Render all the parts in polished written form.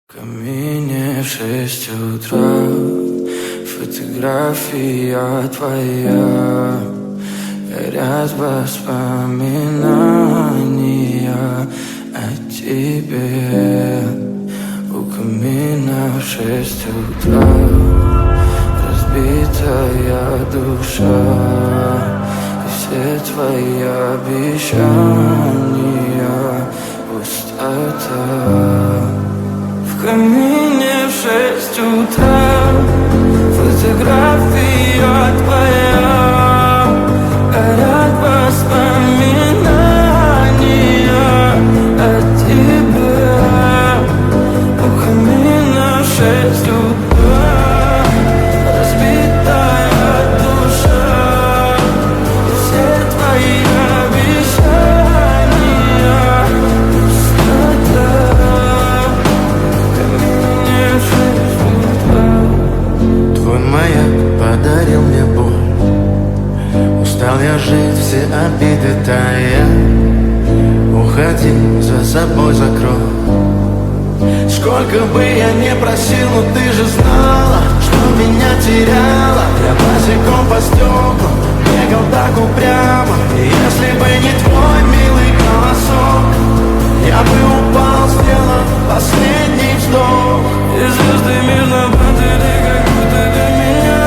В камине в 6 утра фотография твоя, горят воспоминания о тебе. У камина в 6 утра разбитая душа, и все твои обещания пустота. В камине в 6 утра фотография твоя, горят воспоминания о тебе. У камина в 6 утра разбитая душа, и все твои обещания пустота. Твой маяк подарил мне боль, устал я жить, все обиды тая. Уходи, за собой закрой. Сколько бы я не просил, но ты же знала, что меня теряла. Я босиком по стеклам бегал так упрямо, и если бы не твой милый голосок, я бы упал, сделав последний вздох. И звезды мирно падали, как будто для меня.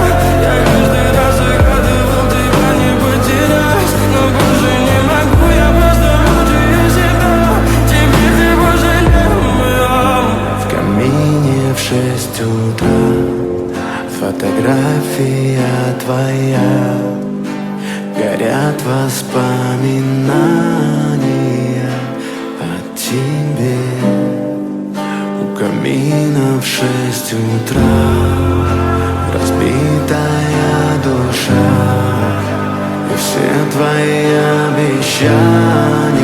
Я каждый раз загадывал тебя не потерять, но больше не могу, я просто мучаю себя. Теперь ты пожалел меня. В камине в 6 утра фотография твоя, горят воспоминания о тебе. У камина в 6 утра разбитая душа, и все твои обещания